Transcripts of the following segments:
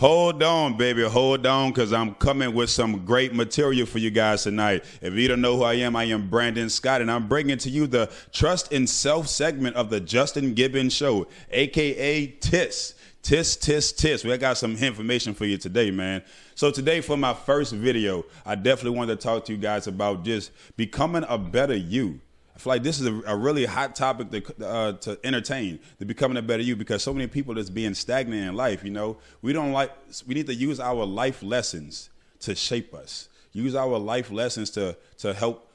Hold on, baby. Hold on, because I'm coming with some great material for you guys tonight. If you don't know who I am Brandon Scott, and I'm bringing to you the Trust in Self segment of the Justin Gibbons Show, a.k.a. TIS. TIS. We got some information for you today, man. So today for my first video, I definitely wanted to talk to you guys about just becoming a better you. I feel like this is a really hot topic to entertain, the becoming a better you, because so many people that's being stagnant in life, you know, we need to use our life lessons to shape us, use our life lessons to help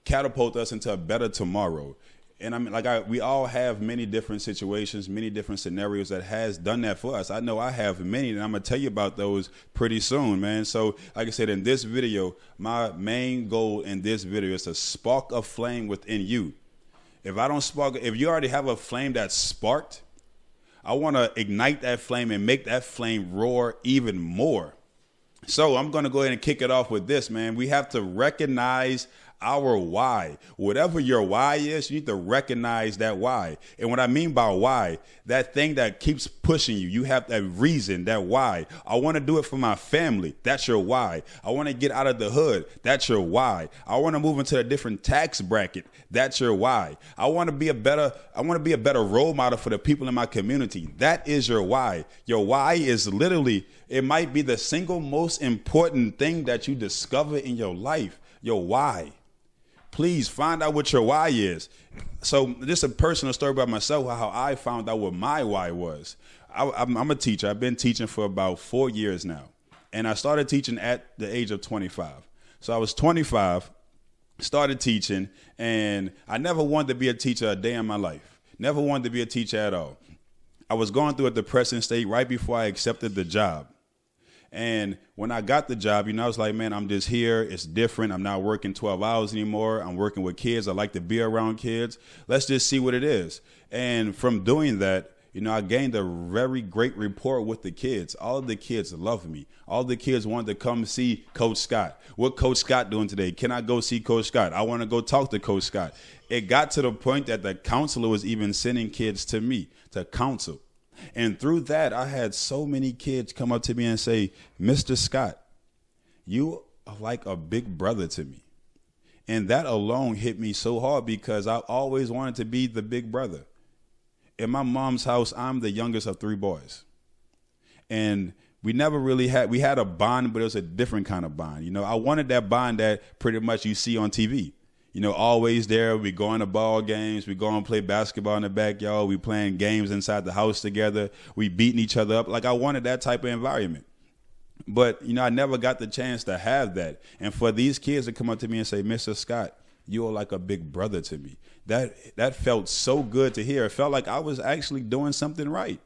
catapult us into a better tomorrow. And I mean, we all have many different situations, many different scenarios that has done that for us. I know I have many, and I'm going to tell you about those pretty soon, man. So like I said, in this video, my main goal in this video is to spark a flame within you. If you already have a flame that's sparked, I want to ignite that flame and make that flame roar even more. So I'm going to go ahead and kick it off with this, man. We have to recognize our why. Whatever your why is, you need to recognize that why. And what I mean by why, that thing that keeps pushing you, you have that reason, that why. I want to do it for my family. That's your why. I want to get out of the hood. That's your why. I want to move into a different tax bracket. That's your why. I want to be a better role model for the people in my community. That is your why. Your why is literally, it might be the single most important thing that you discover in your life. Your why. Please find out what your why is. So just a personal story about myself, how I found out what my why was. I'm a teacher. I've been teaching for about 4 years now. And I started teaching at the age of 25. So I was 25, started teaching, and I never wanted to be a teacher a day in my life. Never wanted to be a teacher at all. I was going through a depressing state right before I accepted the job. And when I got the job, you know, I was like, man, I'm just here. It's different. I'm not working 12 hours anymore. I'm working with kids. I like to be around kids. Let's just see what it is. And from doing that, you know, I gained a very great rapport with the kids. All of the kids love me. All the kids wanted to come see Coach Scott. What Coach Scott doing today? Can I go see Coach Scott? I want to go talk to Coach Scott. It got to the point that the counselor was even sending kids to me to counsel. And through that, I had so many kids come up to me and say, Mr. Scott, you are like a big brother to me. And that alone hit me so hard because I always wanted to be the big brother. In my mom's house, I'm the youngest of 3 boys. And we had a bond, but it was a different kind of bond. You know, I wanted that bond that pretty much you see on TV. You know, always there. We going to ball games. We go and play basketball in the backyard. We playing games inside the house together. We beating each other up. Like I wanted that type of environment. But, you know, I never got the chance to have that. And for these kids to come up to me and say, Mr. Scott, you are like a big brother to me. That felt so good to hear. It felt like I was actually doing something right.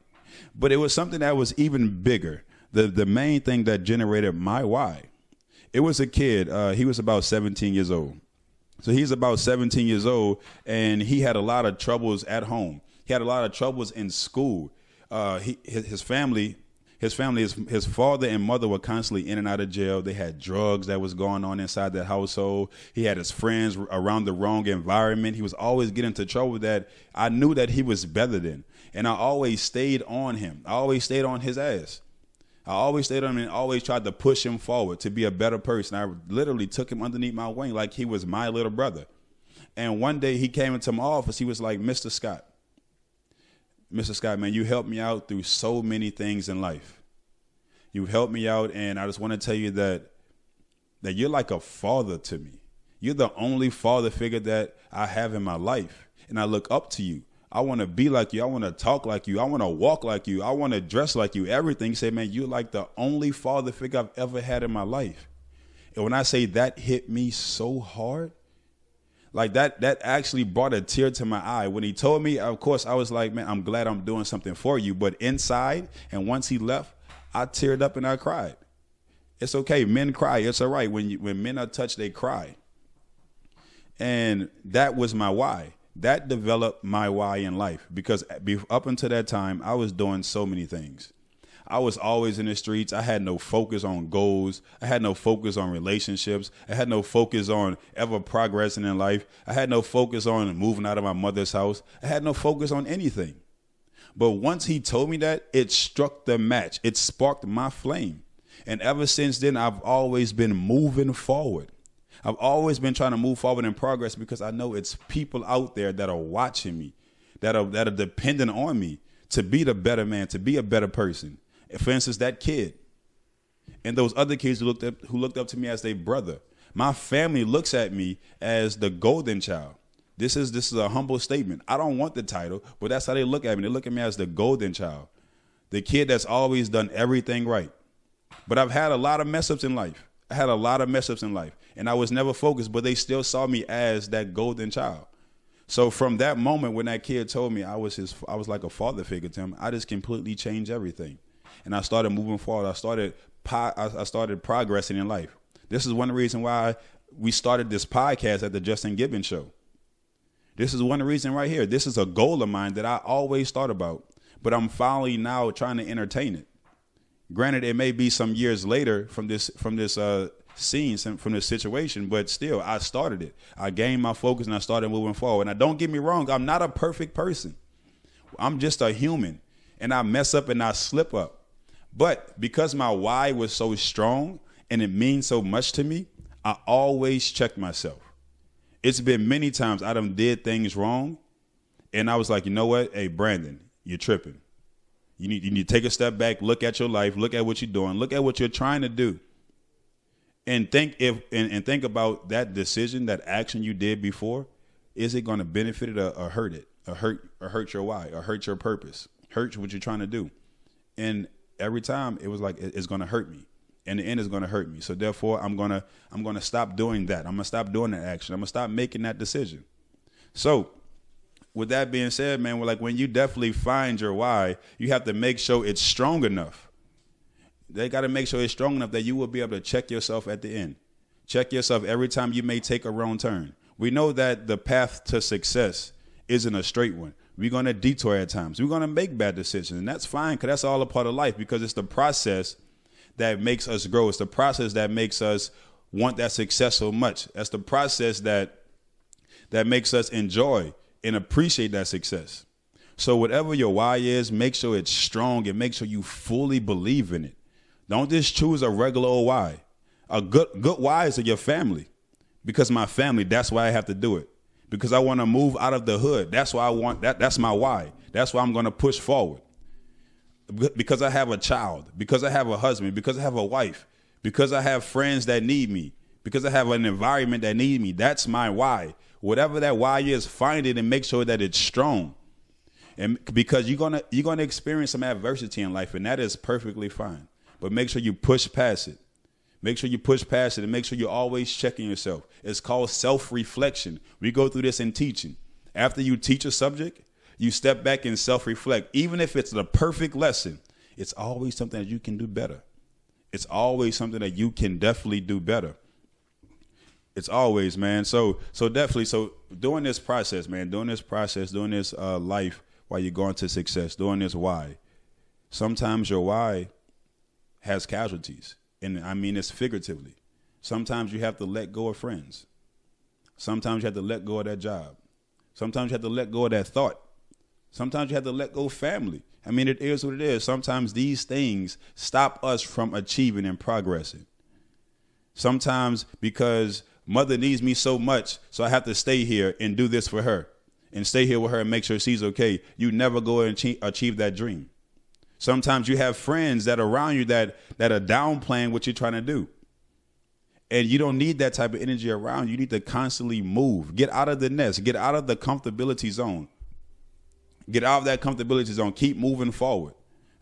But it was something that was even bigger. The main thing that generated my why. It was a kid. He was about 17 years old. So he's about 17 years old, and he had a lot of troubles at home. He had a lot of troubles in school. His father and mother were constantly in and out of jail. They had drugs that was going on inside that household. He had his friends around the wrong environment. He was always getting into trouble that I knew that he was better than. And I always stayed on him. I always stayed on his ass. I always stayed on him and always tried to push him forward to be a better person. I literally took him underneath my wing like he was my little brother. And one day he came into my office. He was like, Mr. Scott, man, you helped me out through so many things in life. You helped me out, and I just want to tell you that you're like a father to me. You're the only father figure that I have in my life, and I look up to you. I want to be like you. I want to talk like you. I want to walk like you. I want to dress like you. Everything. Say, man, you're like the only father figure I've ever had in my life. And when I say that hit me so hard, like that actually brought a tear to my eye. When he told me, of course, I was like, man, I'm glad I'm doing something for you. But inside, and once he left, I teared up and I cried. It's okay. Men cry. It's all right. When men are touched, they cry. And that was my why. That developed my why in life, because up until that time, I was doing so many things. I was always in the streets. I had no focus on goals. I had no focus on relationships. I had no focus on ever progressing in life. I had no focus on moving out of my mother's house. I had no focus on anything. But once he told me that, it struck the match. It sparked my flame. And ever since then, I've always been moving forward. I've always been trying to move forward in progress because I know it's people out there that are watching me, that are dependent on me to be the better man, to be a better person. For instance, that kid and those other kids who looked up to me as their brother. My family looks at me as the golden child. This is a humble statement. I don't want the title, but that's how they look at me. They look at me as the golden child, the kid that's always done everything right. But I've had a lot of mess ups in life. And I was never focused, but they still saw me as that golden child. So from that moment when that kid told me I was like a father figure to him, I just completely changed everything. And I started moving forward. I started progressing in life. This is one reason why we started this podcast at the Justin Gibbons Show. This is one reason right here. This is a goal of mine that I always thought about, but I'm finally now trying to entertain it. Granted, it may be some years later from this scene, from this situation, but still, I started it. I gained my focus and I started moving forward. Now, don't get me wrong. I'm not a perfect person. I'm just a human, and I mess up and I slip up. But because my why was so strong and it means so much to me, I always check myself. It's been many times I done did things wrong, and I was like, you know what? Hey, Brandon, you're tripping. You need to take a step back, look at your life, look at what you're doing, look at what you're trying to do, and think about that decision, that action you did before. Is it going to benefit it or hurt it, or hurt your why, or hurt your purpose, hurt what you're trying to do? And every time it was like it's going to hurt me. In the end, it's going to hurt me. So therefore, I'm gonna stop doing that. I'm gonna stop doing that action. I'm gonna stop making that decision. So, with that being said, man, when you definitely find your why, you have to make sure it's strong enough. They got to make sure it's strong enough that you will be able to check yourself at the end. Check yourself every time you may take a wrong turn. We know that the path to success isn't a straight one. We're going to detour at times. We're going to make bad decisions, and that's fine, because that's all a part of life, because it's the process that makes us grow. It's the process that makes us want that success so much. That's the process that makes us enjoy and appreciate that success. So whatever your why is, make sure it's strong and make sure you fully believe in it. Don't just choose a regular old why. A good why is to your family. Because my family, that's why I have to do it. Because I want to move out of the hood. That's why I want that. That's my why. That's why I'm going to push forward. Because I have a child, because I have a husband, because I have a wife, because I have friends that need me, because I have an environment that need me. That's my why. Whatever that why is, find it and make sure that it's strong. And because you're gonna experience some adversity in life, and that is perfectly fine. But make sure you push past it. Make sure you push past it, and make sure you're always checking yourself. It's called self-reflection. We go through this in teaching. After you teach a subject, you step back and self-reflect. Even if it's the perfect lesson, it's always something that you can do better. It's always something that you can definitely do better. It's always, man. So definitely, doing this process, man, doing this life while you're going to success, doing this why. Sometimes your why has casualties, and I mean this figuratively. Sometimes you have to let go of friends. Sometimes you have to let go of that job. Sometimes you have to let go of that thought. Sometimes you have to let go of family. I mean, it is what it is. Sometimes these things stop us from achieving and progressing. Sometimes because mother needs me so much, so I have to stay here and do this for her and stay here with her and make sure she's okay. You never go and achieve that dream. Sometimes you have friends that are around you that are downplaying what you're trying to do. And you don't need that type of energy around you. You need to constantly move. Get out of the nest. Get out of the comfortability zone. Get out of that comfortability zone. Keep moving forward.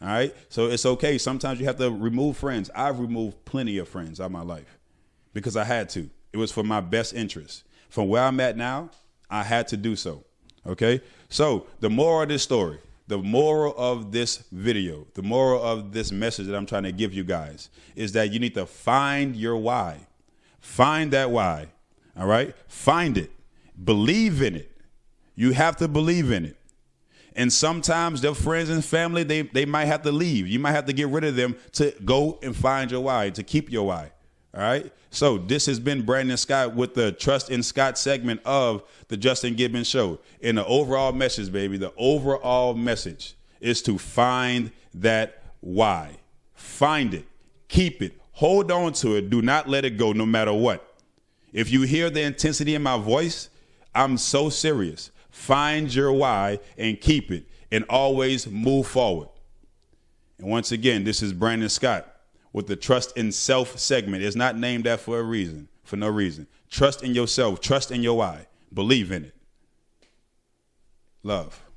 All right? So it's okay. Sometimes you have to remove friends. I've removed plenty of friends out of my life because I had to. It was for my best interest. From where I'm at now, I had to do so. Okay? So the moral of this story, the moral of this video, the moral of this message that I'm trying to give you guys is that you need to find your why. Find that why. All right? Find it. Believe in it. You have to believe in it. And sometimes their friends and family, they might have to leave. You might have to get rid of them to go and find your why, to keep your why. All right. So this has been Brandon Scott with the Trust in Scott segment of the Justin Gibbons Show. And the overall message, baby, the overall message is to find that why. Find it. Keep it. Hold on to it. Do not let it go no matter what. If you hear the intensity in my voice, I'm so serious. Find your why and keep it and always move forward. And once again, this is Brandon Scott with the Trust in Self segment. It's not named that for a reason, for no reason. Trust in yourself. Trust in your why. Believe in it. Love.